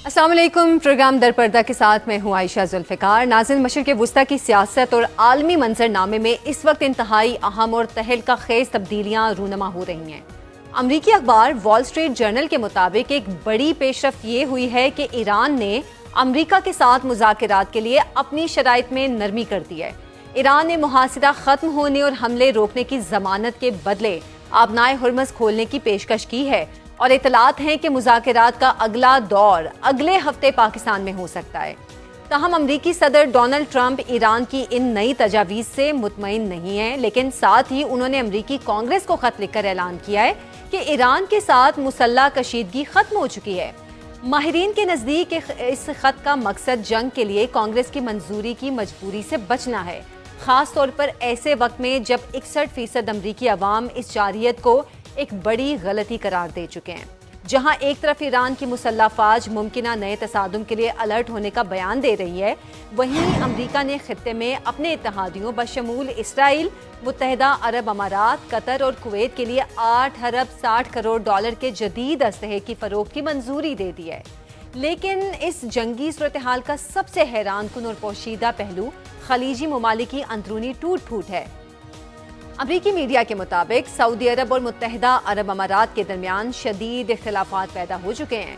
السلام علیکم. پروگرام در پردہ کے ساتھ میں ہوں عائشہ ذوالفقار. ناظرین، مشرق وسطیٰ کی سیاست اور عالمی منظر نامے میں اس وقت انتہائی اہم اور تہلکہ خیز تبدیلیاں رونما ہو رہی ہیں. امریکی اخبار وال اسٹریٹ جرنل کے مطابق ایک بڑی پیش رفت یہ ہوئی ہے کہ ایران نے امریکہ کے ساتھ مذاکرات کے لیے اپنی شرائط میں نرمی کر دی ہے. ایران نے محاصرہ ختم ہونے اور حملے روکنے کی ضمانت کے بدلے آبنائے ہرمز کھولنے کی پیشکش کی ہے، اور اطلاعات ہیں کہ مذاکرات کا اگلا دور اگلے ہفتے پاکستان میں ہو سکتا ہے. تاہم امریکی صدر ڈونلڈ ٹرمپ ایران کی ان نئی تجاویز سے مطمئن نہیں ہیں، لیکن ساتھ ہی انہوں نے امریکی کانگریس کو خط لکھ کر اعلان کیا ہے کہ ایران کے ساتھ مسلح کشیدگی ختم ہو چکی ہے. ماہرین کے نزدیک اس خط کا مقصد جنگ کے لیے کانگریس کی منظوری کی مجبوری سے بچنا ہے، خاص طور پر ایسے وقت میں جب 61% امریکی عوام اس جارحیت کو ایک بڑی غلطی قرار دے چکے ہیں. جہاں ایک طرف ایران کی مسلح فوج ممکنہ نئے تصادم کے لیے الرٹ ہونے کا بیان دے رہی ہے، وہیں امریکہ نے خطے میں اپنے اتحادیوں بشمول اسرائیل، متحدہ عرب امارات، قطر اور کویت کے لیے 8 ارب 60 کروڑ ڈالر کے جدید اسلحے کی فروخت کی منظوری دے دی ہے. لیکن اس جنگی صورتحال کا سب سے حیران کن اور پوشیدہ پہلو خلیجی ممالک کی اندرونی ٹوٹ پھوٹ ہے. امریکی میڈیا کے مطابق سعودی عرب اور متحدہ عرب امارات کے درمیان شدید اختلافات پیدا ہو چکے ہیں.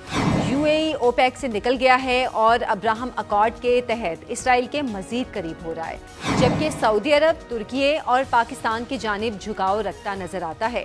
UAE اوپیک سے نکل گیا ہے اور ابراہم اکارڈ کے تحت اسرائیل کے مزید قریب ہو رہا ہے، جبکہ سعودی عرب، ترکیے اور پاکستان کی جانب جھکاؤ رکھتا نظر آتا ہے.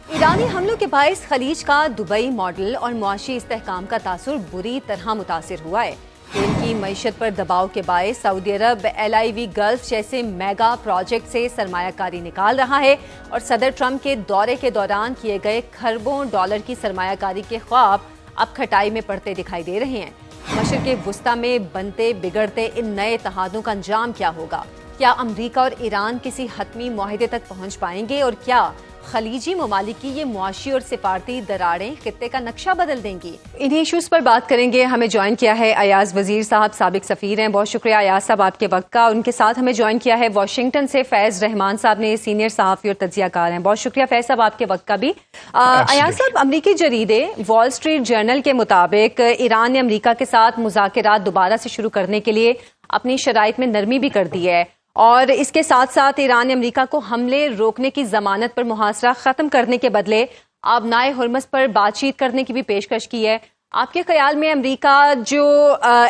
ایرانی حملوں کے باعث خلیج کا دبئی ماڈل اور معاشی استحکام کا تاثر بری طرح متاثر ہوا ہے. تیل کی معیشت پر دباؤ کے باعث سعودی عرب LIV گلف جیسے میگا پروجیکٹ سے سرمایہ کاری نکال رہا ہے، اور صدر ٹرمپ کے دورے کے دوران کیے گئے کھربوں ڈالر کی سرمایہ کاری کے خواب اب کھٹائی میں پڑتے دکھائی دے رہے ہیں. مشرق وسطیٰ میں بنتے بگڑتے ان نئے اتحادوں کا انجام کیا ہوگا؟ کیا امریکہ اور ایران کسی حتمی معاہدے تک پہنچ پائیں گے، اور کیا خلیجی ممالک کی یہ معاشی اور سفارتی دراڑیں خطے کا نقشہ بدل دیں گی؟ انہی ایشوز پر بات کریں گے. ہمیں جوائن کیا ہے ایاز وزیر صاحب، سابق سفیر ہیں. بہت شکریہ ایاز صاحب آپ کے وقت کا. ان کے ساتھ ہمیں جوائن کیا ہے واشنگٹن سے فیض رحمان صاحب نے، سینئر صحافی اور تجزیہ کار ہیں. بہت شکریہ فیض صاحب آپ کے وقت کا بھی. ایاز صاحب، امریکی جریدے وال اسٹریٹ جرنل کے مطابق ایران نے امریکہ کے ساتھ مذاکرات دوبارہ سے شروع کرنے کے لیے اپنی شرائط میں نرمی بھی کر دی ہے، اور اس کے ساتھ ساتھ ایران نے امریکہ کو حملے روکنے کی ضمانت پر محاصرہ ختم کرنے کے بدلے آبنائے ہرمز پر بات چیت کرنے کی بھی پیشکش کی ہے. آپ کے خیال میں امریکہ جو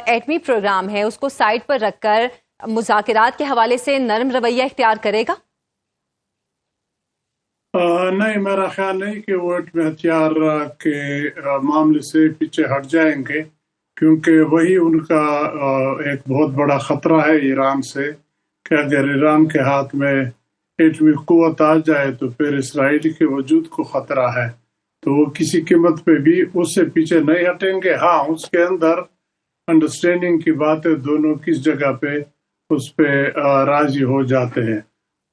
ایٹمی پروگرام ہے اس کو سائڈ پر رکھ کر مذاکرات کے حوالے سے نرم رویہ اختیار کرے گا؟ نہیں، میرا خیال نہیں کہ وہ ایٹمی ہتھیار کے معاملے سے پیچھے ہٹ جائیں گے، کیونکہ وہی ان کا ایک بہت بڑا خطرہ ہے ایران سے، کہ اگر ایران کے ہاتھ میں ایٹمی قوت آ جائے تو پھر اسرائیل کے وجود کو خطرہ ہے. تو وہ کسی قیمت پہ بھی اس سے پیچھے نہیں ہٹیں گے. ہاں، اس کے اندر انڈرسٹینڈنگ کی بات ہے، دونوں کس جگہ پہ اس پہ راضی ہو جاتے ہیں.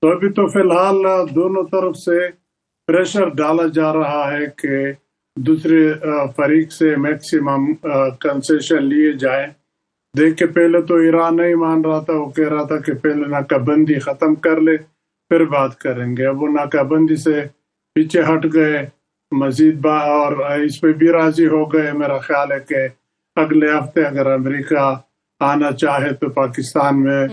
تو ابھی تو فی الحال دونوں طرف سے پریشر ڈالا جا رہا ہے کہ دوسرے فریق سے میکسیمم کنسیشن لیے جائیں. دیکھ کے پہلے تو ایران نہیں مان رہا تھا، وہ کہہ رہا تھا کہ پہلے ناکہ بندی ختم کر لے پھر بات کریں گے. اب وہ ناکہ بندی سے پیچھے ہٹ گئے، مزید اور اس پہ بھی راضی ہو گئے. میرا خیال ہے کہ اگلے ہفتے اگر امریکہ آنا چاہے تو پاکستان میں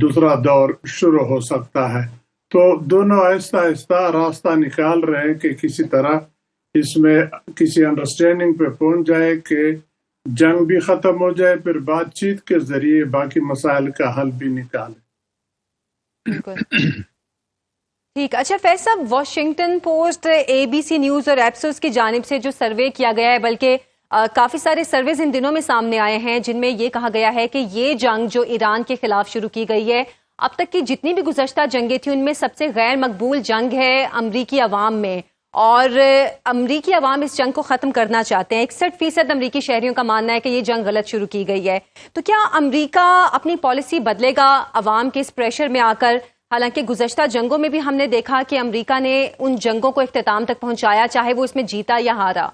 دوسرا دور شروع ہو سکتا ہے. تو دونوں آہستہ آہستہ راستہ نکال رہے ہیں کہ کسی طرح اس میں کسی انڈرسٹینڈنگ پہ پہنچ جائے کہ جنگ بھی ختم ہو جائے، پھر بات چیت کے ذریعے باقی مسائل کا حل بھی نکالے. بالکل ٹھیک. اچھا فیض صاحب، واشنگٹن پوسٹ، ABC نیوز اور ایپسوس کی جانب سے جو سروے کیا گیا ہے، بلکہ کافی سارے سرویز ان دنوں میں سامنے آئے ہیں جن میں یہ کہا گیا ہے کہ یہ جنگ جو ایران کے خلاف شروع کی گئی ہے، اب تک کی جتنی بھی گزشتہ جنگیں تھیں ان میں سب سے غیر مقبول جنگ ہے امریکی عوام میں، اور امریکی عوام اس جنگ کو ختم کرنا چاہتے ہیں. 61% امریکی شہریوں کا ماننا ہے کہ یہ جنگ غلط شروع کی گئی ہے. تو کیا امریکہ اپنی پالیسی بدلے گا عوام کے اس پریشر میں آ کر؟ حالانکہ گزشتہ جنگوں میں بھی ہم نے دیکھا کہ امریکہ نے ان جنگوں کو اختتام تک پہنچایا، چاہے وہ اس میں جیتا یا ہارا.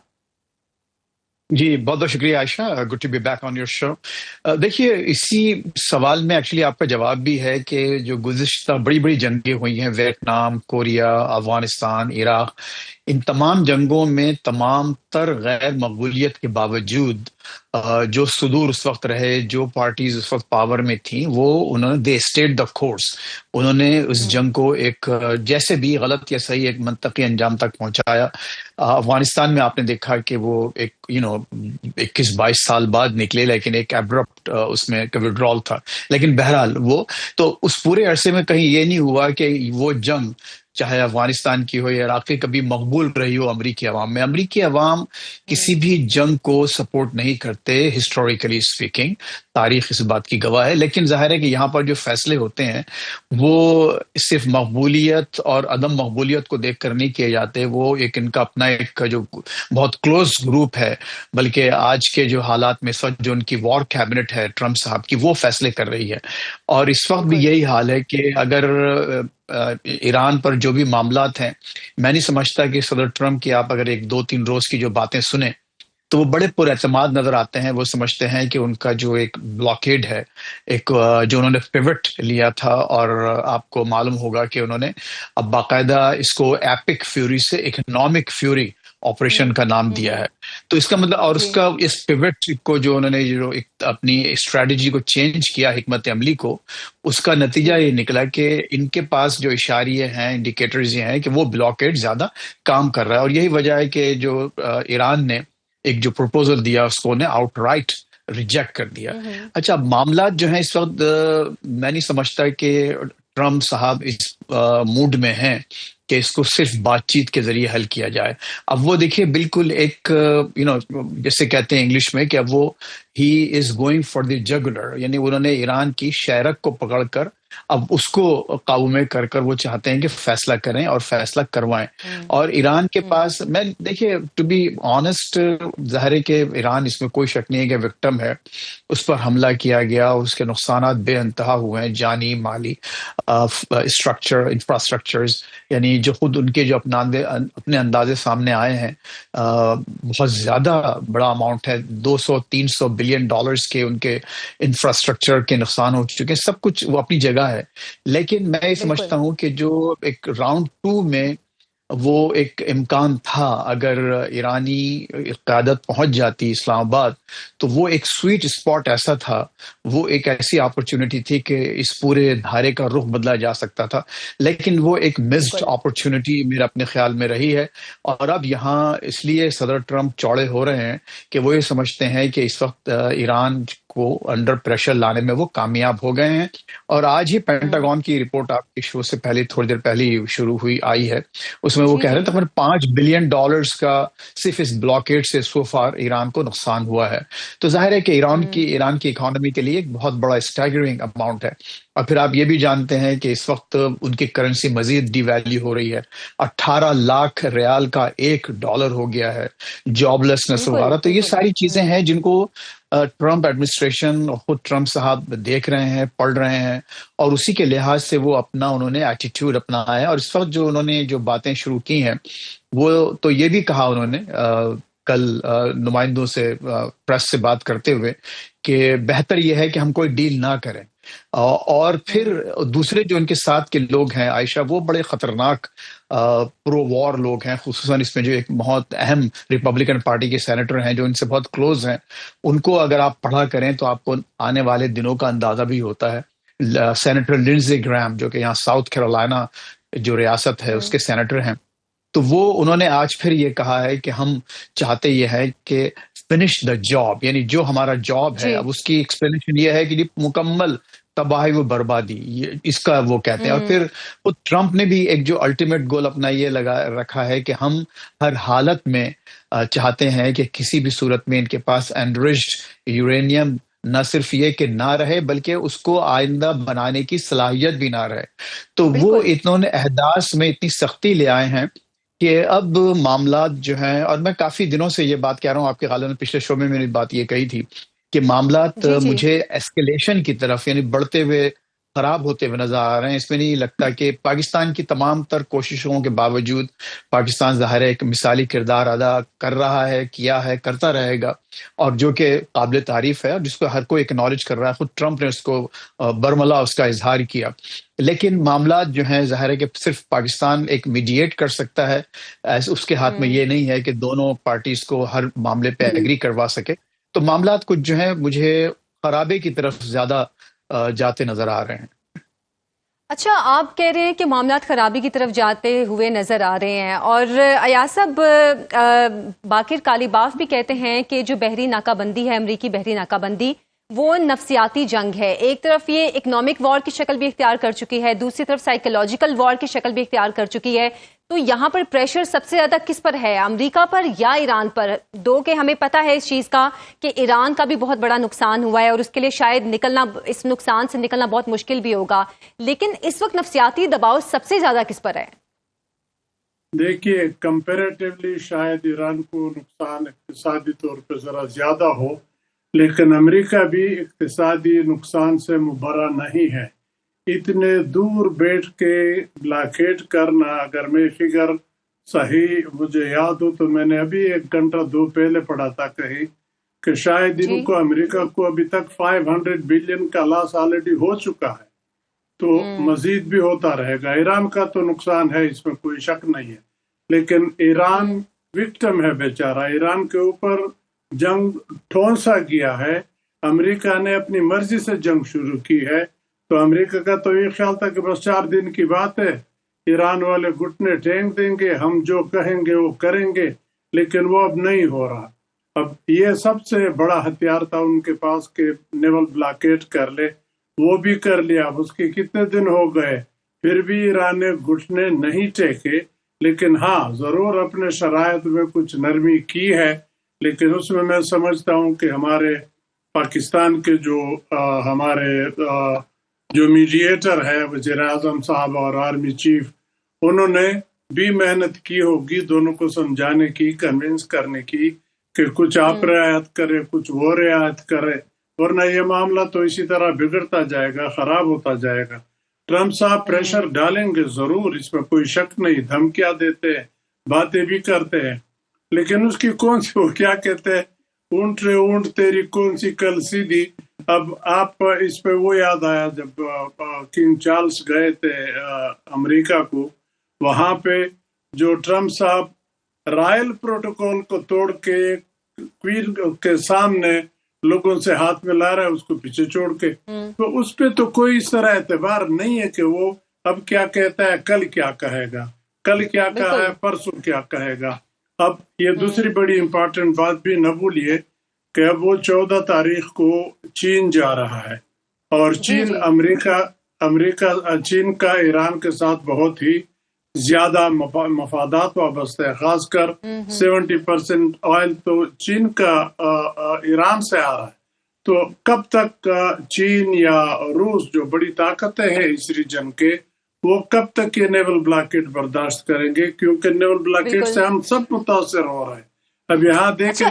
جی بہت بہت شکریہ Ayesha, good to be back on your show. دیکھیے، اسی سوال میں ایکچولی آپ کا جواب بھی ہے کہ جو گزشتہ بڑی بڑی جنگیں ہوئی ہیں، ویتنام، کوریا، افغانستان، عراق، ان تمام جنگوں میں تمام تر غیر مقبولیت کے باوجود جو صدور اس وقت رہے، جو پارٹیز اس وقت پاور میں تھیں، وہ انہوں نے دے اسٹیڈ دا کورس. انہوں نے اس جنگ کو ایک جیسے بھی غلط یا صحیح ایک منطقی انجام تک پہنچایا. افغانستان میں آپ نے دیکھا کہ وہ ایک 21-22 سال بعد نکلے، لیکن ایک ایبرپٹ اس میں وڈرال تھا. لیکن بہرحال وہ تو اس پورے عرصے میں کہیں یہ نہیں ہوا کہ وہ جنگ چاہے افغانستان کی ہو یا عراق کی کبھی مقبول رہی ہو امریکی عوام میں. امریکی عوام کسی بھی جنگ کو سپورٹ نہیں کرتے ہسٹوریکلی اسپیکنگ، تاریخ اس بات کی گواہ ہے. لیکن ظاہر ہے کہ یہاں پر جو فیصلے ہوتے ہیں وہ صرف مقبولیت اور عدم مقبولیت کو دیکھ کر نہیں کیے جاتے. وہ ایک ان کا اپنا ایک جو بہت کلوز گروپ ہے، بلکہ آج کے جو حالات میں سچ جو ان کی وار کیبنٹ ہے ٹرمپ صاحب کی، وہ فیصلے کر رہی ہے. اور اس وقت بھی یہی حال ہے کہ اگر ایران پر جو بھی معاملات ہیں، میں نہیں سمجھتا کہ صدر ٹرمپ کی آپ اگر 1-2-3 روز کی جو باتیں سنیں تو وہ بڑے پر اعتماد نظر آتے ہیں. وہ سمجھتے ہیں کہ ان کا جو ایک بلاکیڈ ہے، ایک جو انہوں نے پیوٹ لیا تھا، اور آپ کو معلوم ہوگا کہ انہوں نے اب باقاعدہ اس کو ایپک فیوری سے اکنامک فیوری آپریشن کا نام دیا ہے. تو اس کا مطلب، اور اس کا اس پیوٹ کو جو انہوں نے جو اپنی اسٹریٹجی کو چینج کیا، حکمت عملی کو، اس کا نتیجہ یہ نکلا کہ ان کے پاس جو اشاریے ہیں، انڈیکیٹرز یہ ہیں کہ وہ بلاکیڈ زیادہ کام کر رہا ہے. اور یہی وجہ ہے کہ جو ایران نے ایک جو پروپوزل دیا اس کو انہیں آؤٹ رائٹ ریجیکٹ کر دیا. اچھا، معاملات جو ہیں اس وقت میں نہیں سمجھتا کہ ٹرمپ صاحب اس موڈ میں ہیں کہ اس کو صرف بات چیت کے ذریعے حل کیا جائے. اب وہ دیکھیے بالکل ایک جیسے کہتے ہیں انگلش میں کہ اب وہ ہی is going for the jugular, یعنی انہوں نے ایران کی شہرک کو پکڑ کر اب اس کو قابو میں کر کر وہ چاہتے ہیں کہ فیصلہ کریں اور فیصلہ کروائیں. اور ایران کے پاس، میں دیکھیے ٹو بی آنےسٹ، ظاہر ہے کہ ایران اس میں کوئی شک نہیں ہے کہ وکٹم ہے، اس پر حملہ کیا گیا، اس کے نقصانات بے انتہا ہوئے ہیں، جانی، مالی، انفراسٹرکچرز، یعنی جو خود ان کے جو اپنے اندازے سامنے آئے ہیں، بہت زیادہ بڑا اماؤنٹ ہے، 200-300 بلین ڈالرز کے ان کے انفراسٹرکچر کے نقصان ہو چکے ہیں. سب کچھ وہ اپنی جگہ ہے. لیکن میں یہ سمجھتا ہوں کہ جو ایک راؤنڈ 2 میں وہ ایک امکان تھا، اگر ایرانی قیادت پہنچ جاتی اسلام آباد تو وہ ایک سویٹ اسپاٹ ایسا تھا، وہ ایک ایسی اپرچونٹی تھی کہ اس پورے دھارے کا رخ بدلا جا سکتا تھا. لیکن وہ ایک مسڈ اپرچونٹی میرے اپنے خیال میں رہی ہے. اور اب یہاں اس لیے صدر ٹرمپ چوڑے ہو رہے ہیں کہ وہ یہ سمجھتے ہیں کہ اس وقت ایران کو انڈر پریشر لانے میں وہ کامیاب ہو گئے ہیں. اور آج ہی پینٹاگون کی رپورٹ آپ کے شو سے پہلے تھوڑی دیر پہلے شروع آئی ہے، اس میں وہ کہہ رہے ہیں تقریباً $5 بلین کا صرف اس بلاکیڈ سے سو فار ایران کو نقصان ہوا ہے. تو ظاہر ہے کہ ایران کی اکانومی کے لیے ایک بہت بڑا اسٹیگرنگ اماؤنٹ ہے. اور پھر آپ یہ بھی جانتے ہیں کہ اس وقت ان کی کرنسی مزید ڈی ویلیو ہو رہی ہے، 18 لاکھ ریال کا $1 ہو گیا ہے، جاب لیسنس وغیرہ. تو یہ ساری چیزیں ہیں جن کو ٹرمپ ایڈمنسٹریشن، خود ٹرمپ صاحب دیکھ رہے ہیں، پڑھ رہے ہیں، اور اسی کے لحاظ سے وہ انہوں نے ایٹیٹیوڈ اپنایا ہے. اور اس وقت جو انہوں نے جو باتیں شروع کی ہیں، وہ تو یہ بھی کہا انہوں نے کل نمائندوں سے پریس سے بات کرتے ہوئے کہ بہتر یہ ہے کہ ہم کوئی ڈیل نہ کریں. اور پھر دوسرے جو ان کے ساتھ کے لوگ ہیں عائشہ، وہ بڑے خطرناک پرو وار لوگ ہیں، خصوصاً اس میں جو ایک بہت اہم ریپبلکن پارٹی کے سینیٹر ہیں جو ان سے بہت کلوز ہیں. ان کو اگر آپ پڑھا کریں تو آپ کو آنے والے دنوں کا اندازہ بھی ہوتا ہے. سینیٹر لنڈزے گرام جو کہ یہاں ساؤتھ کیرولینا جو ریاست ہے اس کے سینیٹر ہیں، تو وہ انہوں نے آج پھر یہ کہا ہے کہ ہم چاہتے یہ ہے کہ فنش دا جاب، یعنی جو ہمارا جاب ہے. اب اس کی ایکسپلینیشن یہ ہے کہ مکمل تباہی و بربادی، اس کا وہ کہتے ہیں. اور پھر وہ ٹرمپ نے بھی ایک جو الٹیمیٹ گول اپنا یہ رکھا ہے کہ ہم ہر حالت میں چاہتے ہیں کہ کسی بھی صورت میں ان کے پاس انریچڈ یورینیم نہ صرف یہ کہ نہ رہے بلکہ اس کو آئندہ بنانے کی صلاحیت بھی نہ رہے. تو وہ انہوں نے احداث میں اتنی سختی لے آئے ہیں کہ اب معاملات جو ہیں، اور میں کافی دنوں سے یہ بات کہہ رہا ہوں، آپ کے غالباً پچھلے شو میں نے بات یہ کہی تھی کہ معاملات مجھے ایسکیلیشن کی طرف، یعنی بڑھتے ہوئے خراب ہوتے ہوئے نظر آ رہے ہیں. اس میں نہیں لگتا کہ پاکستان کی تمام تر کوششوں کے باوجود پاکستان ظاہر ہے ایک مثالی کردار ادا کر رہا ہے، کیا ہے، کرتا رہے گا، اور جو کہ قابل تعریف ہے اور جس کو ہر کوئی اکنالج کر رہا ہے. خود ٹرمپ نے اس کو برملا اس کا اظہار کیا. لیکن معاملات جو ہیں ظاہر ہے کہ صرف پاکستان ایک میڈیٹ کر سکتا ہے، اس کے ہاتھ میں یہ نہیں ہے کہ دونوں پارٹیز کو ہر معاملے پہ ایگری کروا سکے. تو معاملات کچھ جو ہیں مجھے خرابے کی طرف زیادہ جاتے نظر آ رہے ہیں. اچھا، آپ کہہ رہے ہیں کہ معاملات خرابی کی طرف جاتے ہوئے نظر آ رہے ہیں، اور ایاز صاحب، باقر کالیباف بھی کہتے ہیں کہ جو بحری ناکہ بندی ہے، امریکی بحری ناکہ بندی، وہ نفسیاتی جنگ ہے. ایک طرف یہ اکنامک وار کی شکل بھی اختیار کر چکی ہے، دوسری طرف سائیکولوجیکل وار کی شکل بھی اختیار کر چکی ہے. تو یہاں پر پریشر سب سے زیادہ کس پر ہے، امریکہ پر یا ایران پر؟ دو کہ ہمیں پتہ ہے اس چیز کا کہ ایران کا بھی بہت بڑا نقصان ہوا ہے اور اس کے لیے شاید نکلنا، اس نقصان سے نکلنا بہت مشکل بھی ہوگا، لیکن اس وقت نفسیاتی دباؤ سب سے زیادہ کس پر ہے؟ دیکھیے، کمپیریٹیولی شاید ایران کو نقصان اقتصادی طور پہ ذرا زیادہ ہو، لیکن امریکہ بھی اقتصادی نقصان سے مبرا نہیں ہے. اتنے دور بیٹھ کے بلاکیٹ کرنا، اگر میں فگر صحیح مجھے یاد ہو تو میں نے ابھی 1 گھنٹہ 2 پہلے پڑھا تھا کہیں کہ شاید ان کو امریکہ کو ابھی تک 500 بلین کا لاس آلریڈی ہو چکا ہے، تو مزید بھی ہوتا رہے گا. ایران کا تو نقصان ہے، اس میں کوئی شک نہیں ہے، لیکن ایران وکٹم ہے بیچارہ. ایران کے اوپر جنگ ٹھونسا گیا ہے، امریکہ نے اپنی مرضی سے جنگ شروع کی ہے. تو امریکہ کا تو یہ خیال تھا کہ بس 4 دن کی بات ہے، ایران والے گھٹنے ٹینک دیں گے، ہم جو کہیں گے وہ کریں گے، لیکن وہ اب نہیں ہو رہا. اب یہ سب سے بڑا ہتھیار تھا ان کے پاس کہ نیول بلاکیٹ کر لے، وہ بھی کر لیا. اب اس کے کتنے دن ہو گئے، پھر بھی ایران نے گھٹنے نہیں ٹیکے. لیکن ہاں، ضرور اپنے شرائط میں کچھ نرمی کی ہے، لیکن اس میں سمجھتا ہوں کہ ہمارے پاکستان کے ہمارے جو میڈیٹر ہے، وزیر اعظم صاحب اور آرمی چیف، انہوں نے بھی محنت کی ہوگی دونوں کو سمجھانے کی، کنونس کرنے کی کہ کچھ آپ رعایت کرے، کچھ وہ رعایت کرے، ورنہ یہ معاملہ تو اسی طرح بگڑتا جائے گا، خراب ہوتا جائے گا. ٹرمپ صاحب پریشر ڈالیں گے ضرور، اس میں کوئی شک نہیں، دھمکیاں دیتے ہیں، باتیں بھی کرتے ہیں، لیکن اس کی کون سی، وہ کیا کہتے ہیں، اونٹ رے اونٹ تیری کون سی کل سیدھی. اب آپ اس پہ وہ یاد آیا جب کنگ چارلز گئے تھے امریکہ کو، وہاں پہ جو ٹرمپ صاحب رائل پروٹوکول کو توڑ کے کوئین کے سامنے لوگوں سے ہاتھ میں لا رہا ہے، اس کو پیچھے چھوڑ کے، تو اس پہ تو کوئی اس طرح اعتبار نہیں ہے کہ وہ اب کیا کہتا ہے، کل کیا کہے گا، کل کیا کہا ہے، پرسوں کیا کہے گا. اب یہ دوسری بڑی امپورٹنٹ بات بھی نہ بھولیے کہ اب وہ 14 تاریخ کو چین جا رہا ہے، اور چین چین کا ایران کے ساتھ بہت ہی زیادہ مفادات وابستہ ہے، خاص کر 70% آئل تو چین کا ایران سے آ رہا ہے. تو کب تک چین یا روس جو بڑی طاقتیں ہیں اس ریجن کے، وہ کب تک یہ نیول بلاکیٹ برداشت کریں گے؟ کیونکہ نیول بلاکیٹ سے ہم سب متاثر ہو رہے ہیں. اب یہاں دیکھیں،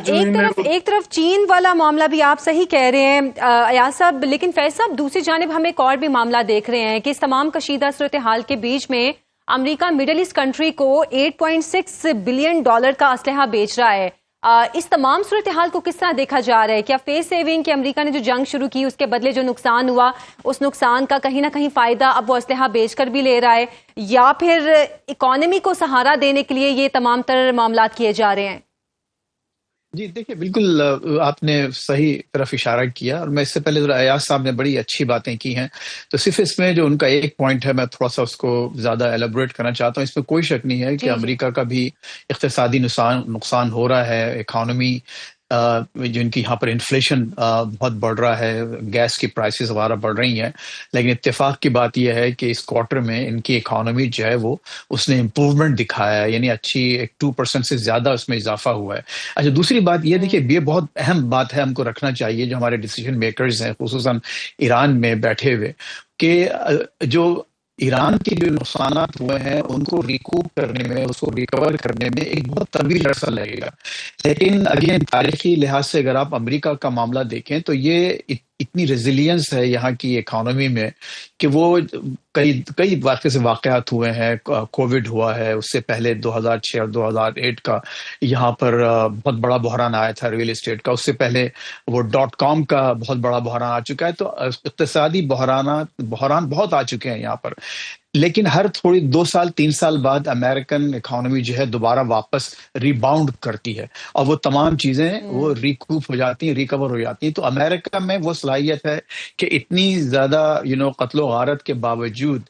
ایک طرف چین والا معاملہ بھی آپ صحیح کہہ رہے ہیں ایاز صاحب، لیکن فیض صاحب دوسری جانب ہم ایک اور بھی معاملہ دیکھ رہے ہیں کہ اس تمام کشیدہ صورتحال کے بیچ میں امریکہ مڈل ایسٹ کنٹری کو $8.6 بلین کا اسلحہ بیچ رہا ہے. اس تمام صورتحال کو کس طرح دیکھا جا رہا ہے؟ کیا فیس سیونگ کہ امریکہ نے جو جنگ شروع کی اس کے بدلے جو نقصان ہوا، اس نقصان کا کہیں نہ کہیں فائدہ اب وہ اسلحہ بیچ کر بھی لے رہا ہے، یا پھر اکانومی کو سہارا دینے کے لیے یہ تمام تر معاملات کیے جا رہے ہیں؟ جی دیکھیے، بالکل آپ نے صحیح طرف اشارہ کیا، اور میں اس سے پہلے ایاز صاحب نے بڑی اچھی باتیں کی ہیں. تو صرف اس میں جو ان کا ایک پوائنٹ ہے، میں تھوڑا سا اس کو زیادہ ایلیبوریٹ کرنا چاہتا ہوں. اس میں کوئی شک نہیں ہے کہ امریکہ کا بھی اقتصادی نقصان ہو رہا ہے. اکانومی جو ان کی یہاں پر انفلیشن بہت بڑھ رہا ہے، گیس کی پرائسز وغیرہ بڑھ رہی ہیں، لیکن اتفاق کی بات یہ ہے کہ اس کوارٹر میں ان کی اکانومی جو ہے وہ اس نے امپروومنٹ دکھایا ہے، یعنی اچھی 2% سے زیادہ اس میں اضافہ ہوا ہے. اچھا، دوسری بات یہ دیکھیے، یہ بہت اہم بات ہے، ہم کو رکھنا چاہیے جو ہمارے ڈیسیژن میکرز ہیں خصوصاً ایران میں بیٹھے ہوئے، کہ جو ایران کے جو نقصانات ہوئے ہیں ان کو ریکوپ کرنے میں، اس کو ریکور کرنے میں ایک بہت طویل عرصہ لگے گا. لیکن اگین تاریخی لحاظ سے اگر آپ امریکہ کا معاملہ دیکھیں تو یہ اتنی ریزیلینس ہے یہاں کی اکانومی میں کہ وہ کئی واقعات ہوئے ہیں. کووڈ ہوا ہے، اس سے پہلے 2006 اور 2008 کا یہاں پر بہت بڑا بحران آیا تھا ریئل اسٹیٹ کا، اس سے پہلے وہ .com کا بہت بڑا بحران آ چکا ہے. تو اقتصادی بحران بہت آ چکے ہیں یہاں پر. لیکن ہر تھوڑی 2 سال 3 سال بعد امریکن اکانومی جو ہے دوبارہ واپس ریباؤنڈ کرتی ہے اور وہ تمام چیزیں وہ ریکوپ ہو جاتی ہیں، ریکور ہو جاتی ہیں. تو امریکہ میں وہ صلاحیت ہے کہ اتنی زیادہ قتل و غارت کے باوجود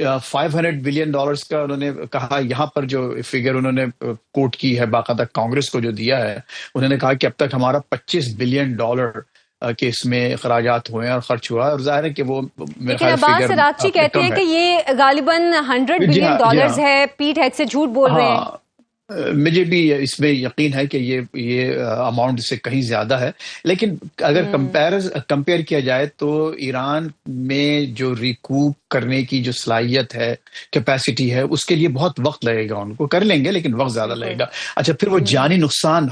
$500 بلین کا انہوں نے کہا. یہاں پر جو فگر انہوں نے کوٹ کی ہے باقاعدہ کانگریس کو جو دیا ہے، انہوں نے کہا کہ اب تک ہمارا $25 بلین کہ اس میں اخراجات ہوئے ہیں اور خرچ ہوا ہے. اور ظاہر ہے کہ وہ میرے لیکن خیال عباس راکچی کہتے ہیں کہ یہ غالباً $100 بلین ہے. پیٹ ہیڈ سے جھوٹ بول رہے ہیں. مجھے بھی اس میں یقین ہے کہ یہ اماؤنٹ سے کہیں زیادہ ہے. لیکن اگر کمپیئر کیا جائے تو ایران میں جو ریکوپ کرنے کی جو صلاحیت ہے، کیپیسٹی ہے، اس کے لیے بہت وقت لگے گا. ان کو کر لیں گے لیکن وقت زیادہ لگے گا. اچھا، پھر وہ جانی نقصان،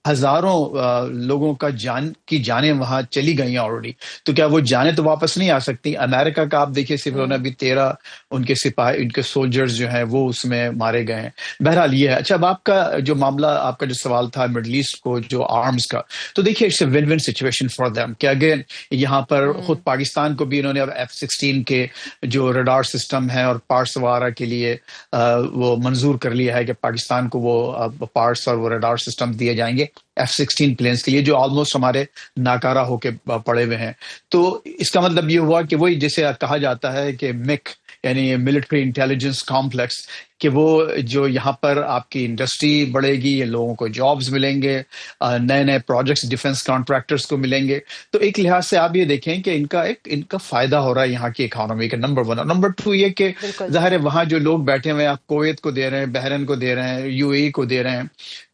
ہزاروں لوگوں کا جانیں وہاں چلی گئی ہیں آلریڈی. تو کیا وہ جانیں تو واپس نہیں آ سکتی؟ امریکہ کا آپ دیکھیے صرف انہوں نے ابھی 13 ان کے سپاہی، ان کے سولجرز جو ہیں وہ اس میں مارے گئے ہیں. بہرحال یہ ہے. اچھا، اب آپ کا جو معاملہ، آپ کا جو سوال تھا مڈل ایسٹ کو جو آرمز کا، تو دیکھیے it's a one one situation for them کہ اگین یہاں پر خود پاکستان کو بھی انہوں نے اب F-16 کے جو ریڈار سسٹم ہے اور پارٹس وغیرہ کے لیے وہ منظور کر لیا ہے کہ پاکستان کو وہ پارٹس اور وہ ریڈار سسٹم دیے جائیں گے F-16 پلینس کے لیے جو آلموسٹ ہمارے ناکارہ ہو کے پڑے ہوئے ہیں. تو اس کا مطلب یہ ہوا کہ وہی جسے کہا جاتا ہے کہ مک یعنی ملٹری انٹیلیجنس کمپلیکس، کہ وہ جو یہاں پر آپ کی انڈسٹری بڑھے گی، لوگوں کو جابز ملیں گے، نئے نئے پروجیکٹس ڈیفنس کانٹریکٹرز کو ملیں گے. تو ایک لحاظ سے آپ یہ دیکھیں کہ ان کا فائدہ ہو رہا ہے یہاں کی اکانومی کا. نمبر 1 اور نمبر 2 یہ کہ ظاہر ہے وہاں جو لوگ بیٹھے ہوئے ہیں، آپ کویت کو دے رہے ہیں، بحرین کو دے رہے ہیں، UAE کو دے رہے ہیں.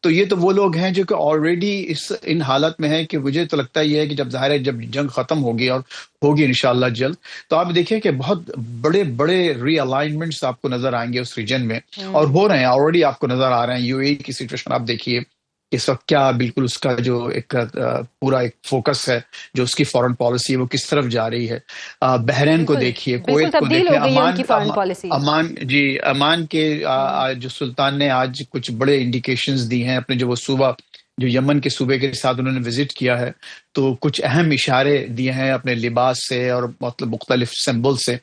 تو یہ تو وہ لوگ ہیں جو کہ آلریڈی ان حالت میں ہیں کہ مجھے تو لگتا یہ ہے کہ جب ظاہر ہے جب جنگ ختم ہوگی اور ہوگی انشاءاللہ جلد، تو آپ دیکھیں کہ بہت بڑے بڑے ری الائنمنٹس آپ کو نظر آئیں گے اس ریجن میں، اور ہو رہے ہیں آلریڈی، آپ کو نظر آ رہے ہیں. UAE کی سچویشن آپ دیکھیے اس وقت کیا بالکل اس کا جو ایک پورا ایک فوکس ہے، جو اس کی فورن پالیسی ہے وہ کس طرف جا رہی ہے. بحرین کو دیکھیے، کویت کو دیکھیں، عمان کے جو سلطان نے آج کچھ بڑے انڈیکیشنز دی ہیں اپنے جو وہ صوبہ، جو یمن کے صوبے کے ساتھ انہوں نے وزٹ کیا ہے، تو کچھ اہم اشارے دیے ہیں اپنے لباس سے اور مطلب مختلف سمبل سے.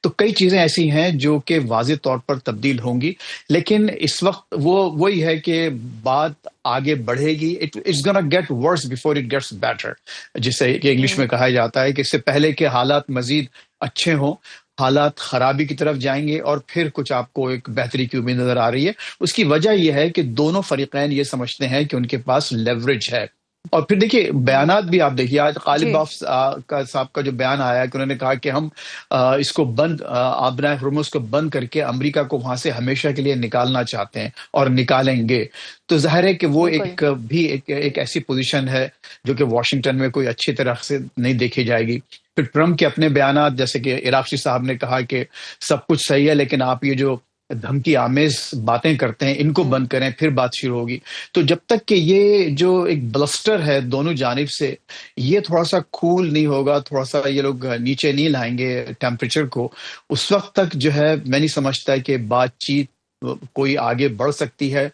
تو کئی چیزیں ایسی ہیں جو کہ واضح طور پر تبدیل ہوں گی، لیکن اس وقت وہی ہے کہ بات آگے بڑھے گی. It's gonna get worse before it gets better, جسے کہ انگلش میں کہا جاتا ہے کہ اس سے پہلے کہ حالات مزید اچھے ہوں، حالات خرابی کی طرف جائیں گے اور پھر کچھ آپ کو ایک بہتری کی امید نظر آ رہی ہے. اس کی وجہ یہ ہے کہ دونوں فریقین یہ سمجھتے ہیں کہ ان کے پاس لیوریج ہے. اور پھر دیکھیے بیانات بھی آپ دیکھیے، آج غالب صاحب کا جو بیان آیا کہ انہوں نے کہا کہ ہم اس کو آبنائے ہرمز کو بند کر کے امریکہ کو وہاں سے ہمیشہ کے لیے نکالنا چاہتے ہیں اور نکالیں گے. تو ظاہر ہے کہ وہ ایک ایسی پوزیشن ہے جو کہ واشنگٹن میں کوئی اچھی طرح سے نہیں دیکھی جائے گی. پھر ٹرمپ کے اپنے بیانات، جیسے کہ عراقچی صاحب نے کہا کہ سب کچھ صحیح ہے لیکن آپ یہ جو دھمکی آمیز باتیں کرتے ہیں ان کو بند کریں، پھر بات شروع ہوگی. تو جب تک کہ یہ جو ایک بلسٹر ہے دونوں جانب سے، یہ تھوڑا سا کول نہیں ہوگا، تھوڑا سا یہ لوگ نیچے نہیں لائیں گے ٹیمپریچر کو، اس وقت تک جو ہے میں نہیں سمجھتا ہے کہ بات چیت کوئی آگے بڑھ سکتی ہے.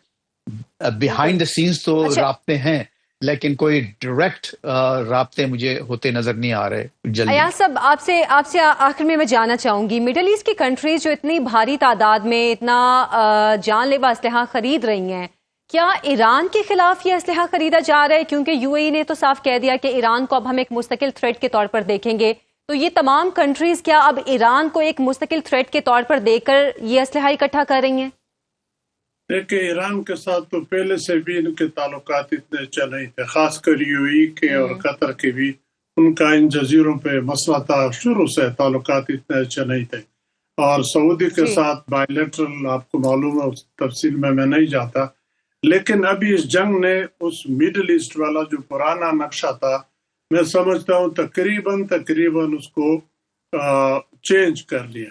بیہائنڈ دا سینز تو رابطے ہیں لیکن کوئی ڈائریکٹ رابطے مجھے ہوتے نظر نہیں آ رہے جلدی. ایاز صاحب، آپ سے آخر میں جاننا چاہوں گی، مڈل ایسٹ کی کنٹریز جو اتنی بھاری تعداد میں اتنا جان لیوا اسلحہ خرید رہی ہیں، کیا ایران کے خلاف یہ اسلحہ خریدا جا رہا ہے؟ کیونکہ UAE نے تو صاف کہہ دیا کہ ایران کو اب ہم ایک مستقل تھریٹ کے طور پر دیکھیں گے. تو یہ تمام کنٹریز کیا اب ایران کو ایک مستقل تھریٹ کے طور پر دے کر یہ اسلحہ اکٹھا کر رہی ہیں؟ دیکھیں، ایران کے ساتھ تو پہلے سے بھی ان کے تعلقات اتنے چل رہے تھے، خاص کر UAE کے اور قطر کے بھی ان کا ان جزیروں پہ مسئلہ تھا، شروع سے تعلقات اتنے چل رہے تھے. اور سعودی کے ساتھ بائی لیٹرل آپ کو معلوم ہے، اس تفصیل میں نہیں جاتا. لیکن ابھی اس جنگ نے اس میڈل ایسٹ والا جو پرانا نقشہ تھا، میں سمجھتا ہوں تقریباً اس کو چینج کر لیا.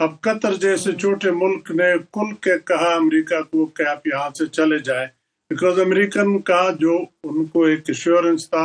اب قطر جیسے چھوٹے ملک نے کل کے کہا امریکہ کو کہ آپ یہاں سے چلے جائیں، بیکاز امریکن کا جو ان کو ایک ایشورنس تھا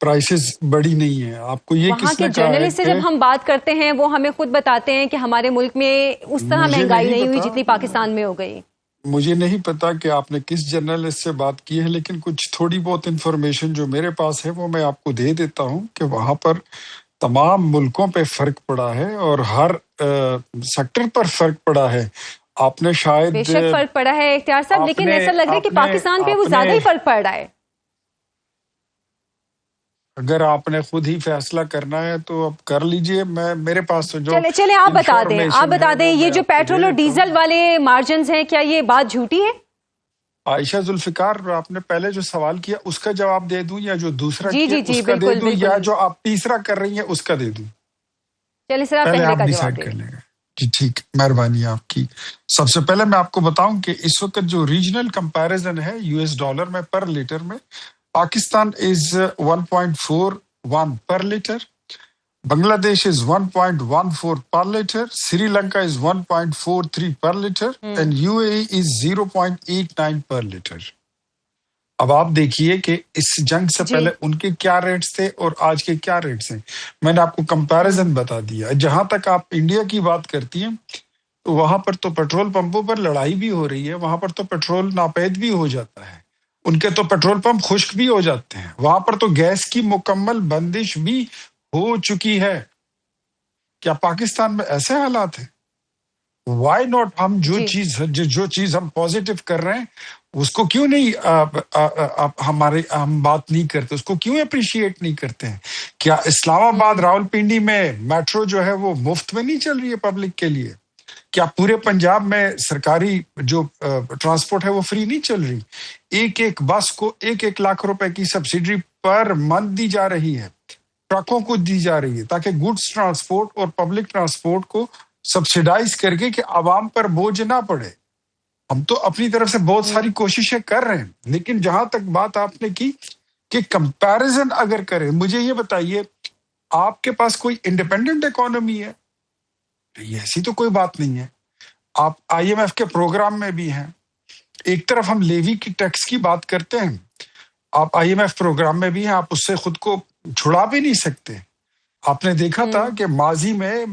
پرائسز بڑی نہیں ہیں. آپ کو یہ وہاں کس کے نے کہا ہے جرنلسٹ سے کہ جب ہم بات کرتے ہیں وہ ہمیں خود بتاتے ہیں کہ ہمارے ملک میں اس طرح مجھے مہنگائی نہیں نہیں ہوئی پتا جتنی پاکستان میں ہو گئی؟ مجھے نہیں پتا کہ آپ نے کس جرنلسٹ سے بات کی ہے، لیکن کچھ تھوڑی بہت انفارمیشن جو میرے پاس ہے وہ میں آپ کو دے دیتا ہوں کہ وہاں پر تمام ملکوں پہ فرق پڑا ہے اور ہر سیکٹر پر فرق پڑا ہے. آپ نے بے شاید شک فرق پڑا ہے اختیار صاحب، آپ لیکن نے ایسا لگ رہا ہے کہ آپ نے پاکستان پہ وہ آپ زیادہ نے ہی فرق پڑ رہا ہے. اگر آپ نے خود ہی فیصلہ کرنا ہے تو اب کر لیجئے. میرے پاس تو جو چلے آپ بتا دیں، آپ انفارمیشن بتا ہے دیں وہ یہ میں جو آپ کو دے پیٹرول اور دیتا ہوں. ڈیزل والے مارجنز ہیں، کیا یہ بات جھوٹی ہے؟ عائشہ ذوالفقار، آپ نے پہلے جو سوال کیا اس کا جواب دے دوں یا جو دوسرا جی کیا جی جی اس کا دے بالکل دوں یا بالکل. جو آپ تیسرا کر رہی ہیں اس کا دے دوں؟ چلے سر آپ پہلے پہلے آپ کا جواب ڈیسائیڈ دے کر دیں. لیں گے. جی ٹھیک، مہربانی آپ کی. سب سے پہلے میں آپ کو بتاؤں کہ اس وقت جو ریجنل کمپیریزن ہے US ڈالر میں پر لیٹر میں، پاکستان از 1.41 پر لیٹر، بنگلہ دیش از 1.14 per liter, Sri Lanka is 1.43 per liter, and UAE is 0.89 per liter. اب آپ دیکھیے کہ اس جنگ سے جی پہلے ان کے کیا ریٹس تھے اور آج کے کیا ریٹس ہیں. میں نے آپ کو کمپیریزن بتا دیا. جہاں تک آپ انڈیا کی بات کرتی ہیں تو وہاں پر تو پیٹرول پمپوں پر لڑائی بھی ہو رہی ہے، وہاں پر تو پیٹرول ناپید بھی ہو جاتا ہے، ان کے تو پیٹرول پمپ خشک بھی ہو جاتے ہیں، وہاں پر تو گیس کی مکمل بندش بھی ہو چکی ہے. کیا پاکستان میں ایسے حالات ہیں؟ وائی ناٹ ہم جو جی چیز ہم پازیٹیو کر رہے ہیں اس کو کیوں نہیں ہم بات نہیں کرتے، اس کو کیوں اپریشیٹ نہیں کرتے ہیں؟ کیا اسلام آباد راول پنڈی میں میٹرو جو ہے وہ مفت میں نہیں چل رہی ہے پبلک کے لیے؟ کیا پورے پنجاب میں سرکاری جو ٹرانسپورٹ ہے وہ فری نہیں چل رہی؟ ایک ایک بس کو 1-1 لاکھ روپے کی سبسڈی پر منتھ دی جا رہی ہے، ٹرکوں کو دی جا رہی ہے تاکہ گڈس ٹرانسپورٹ اور پبلک ٹرانسپورٹ کو سبسیڈائز کر کے کہ عوام پر بوجھ نہ پڑے. ہم تو اپنی طرف سے بہت ساری کوششیں کر رہے ہیں، لیکن جہاں تک بات آپ نے کی کہ کمپیرزن اگر کریں، مجھے یہ بتائیے آپ کے پاس کوئی انڈیپینڈنٹ اکانومی ہے؟ ایسی تو کوئی بات نہیں ہے. آپ IMF کے پروگرام میں بھی ہیں، ایک طرف ہم لیوی کی ٹیکس کی بات کرتے ہیں، آپ IMF پروگرام میں بھی ہیں، آپ اس سے خود کو چھڑا بھی نہیں سکتے. آپ نے دیکھا تھا کہ ماضی میں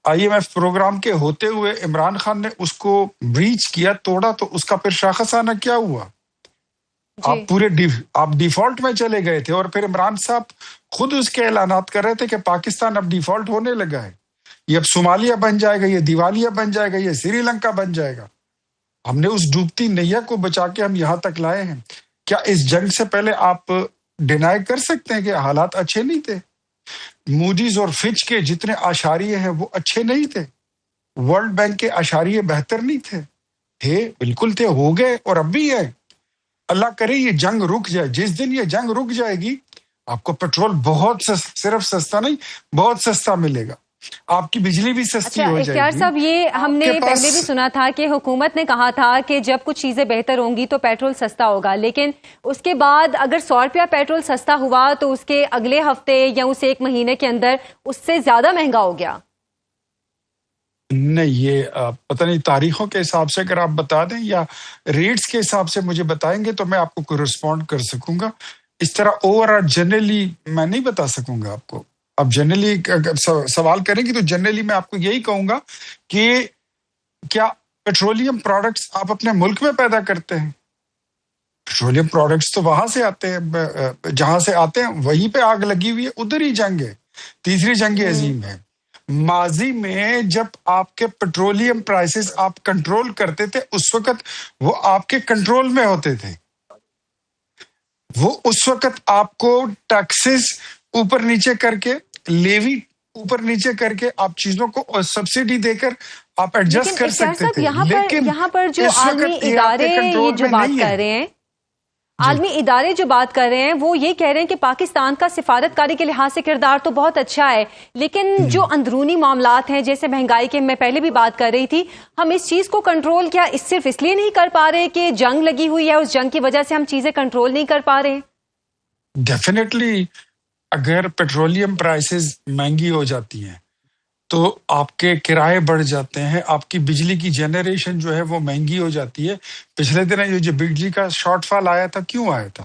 IMF پروگرام کے ہوتے ہوئے عمران خان نے اس کو بریچ کیا، توڑا، تو اس کا پھر شاخسانہ کیا ہوا؟ جی آپ ڈیفالٹ میں چلے گئے تھے، اور پھر عمران صاحب خود اس کے اعلانات کر رہے تھے کہ پاکستان اب ڈیفالٹ ہونے لگا ہے، یہ اب صومالیہ بن جائے گا، یہ دیوالیہ بن جائے گا، یہ سری لنکا بن جائے گا. ہم نے اس ڈوبتی نیا کو بچا کے ہم یہاں تک لائے ہیں. کیا اس جنگ سے پہلے آپ ڈینائی کر سکتے ہیں کہ حالات اچھے نہیں تھے؟ موڈیز اور فچ کے جتنے اشاریے ہیں وہ اچھے نہیں تھے؟ ورلڈ بینک کے اشاریے بہتر نہیں تھے؟ بالکل تھے، ہو گئے اور اب بھی ہے. اللہ کرے یہ جنگ رک جائے. جس دن یہ جنگ رک جائے گی آپ کو پیٹرول بہت صرف سستا نہیں، بہت سستا ملے گا، آپ کی بجلی بھی سستی اچھا ہو جائے اختیار گی. صاحب، یہ ہم آپ نے کے پاس پہلے بھی سنا تھا کہ حکومت نے کہا تھا کہ جب کچھ چیزیں بہتر ہوں گی تو پیٹرول سستا ہوگا، لیکن اس کے بعد اگر 100 روپیہ پیٹرول سستا ہوا تو اس کے اگلے ہفتے یا اس 1 مہینے کے اندر اس سے زیادہ مہنگا ہو گیا. نہیں، یہ پتہ نہیں تاریخوں کے حساب سے اگر آپ بتا دیں یا ریٹس کے حساب سے مجھے بتائیں گے تو میں آپ کو رسپونڈ کر سکوں گا. اس طرح اوور جنرلی میں نہیں بتا سکوں گا آپ کو. اب جنرلی سوال کریں گے تو جنرلی میں آپ کو یہی کہوں گا کہ کیا پیٹرولیم پروڈکٹس آپ اپنے ملک میں پیدا کرتے ہیں؟ پیٹرولیم پروڈکٹس تو وہاں سے آتے ہیں، جہاں سے آتے ہیں وہیں پہ آگ لگی ہوئی ہے، ادھر ہی جنگ ہے. تیسری جنگ عظیم ہے. ماضی میں جب آپ کے پیٹرولیم پرائسز آپ کنٹرول کرتے تھے اس وقت وہ آپ کے کنٹرول میں ہوتے تھے، وہ اس وقت آپ کو ٹیکسز اوپر نیچے کر کے، لیوی اوپر نیچے کر کے، آپ چیزوں کو سبسڈی دے کر آپ ایڈجسٹ کر اختیار سکتے صاحب تھے. یہاں لیکن پر جو اس عالمی وقت یہ آپ ادارے کے یہ کنٹرول جو میں بات نہیں کر ہے. رہے ہیں، جی عالمی ادارے جو بات کر رہے ہیں وہ یہ کہہ رہے ہیں کہ پاکستان کا سفارتکاری کے لحاظ سے کردار تو بہت اچھا ہے، لیکن جو اندرونی معاملات ہیں جیسے مہنگائی کے، میں پہلے بھی بات کر رہی تھی، ہم اس چیز کو کنٹرول کیا صرف اس لیے نہیں کر پا رہے کہ جنگ لگی ہوئی ہے، اس جنگ کی وجہ سے ہم چیزیں کنٹرول نہیں کر پا رہے؟ ڈیفینیٹلی اگر پیٹرولیم پرائسز مہنگی ہو جاتی ہیں تو آپ کے کرائے بڑھ جاتے ہیں، آپ کی بجلی کی جنریشن جو ہے وہ مہنگی ہو جاتی ہے. پچھلے دن یہ جو بجلی کا شارٹ فال آیا تھا، کیوں آیا تھا؟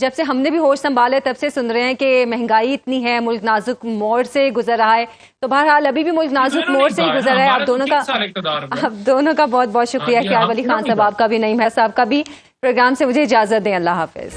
جب سے ہم نے بھی ہوش سنبھالا تب سے سن رہے ہیں کہ مہنگائی اتنی ہے، ملک نازک موڑ سے گزر رہا ہے، تو بہرحال ابھی بھی ملک نازک موڑ سے ہی گزر رہا ہے. آپ دونوں کا بہت بہت شکریہ. کیار ولی خان صاحب آپ کا بھی، نعیم ہے صاحب کا بھی. پروگرام سے مجھے اجازت دیں. اللہ حافظ.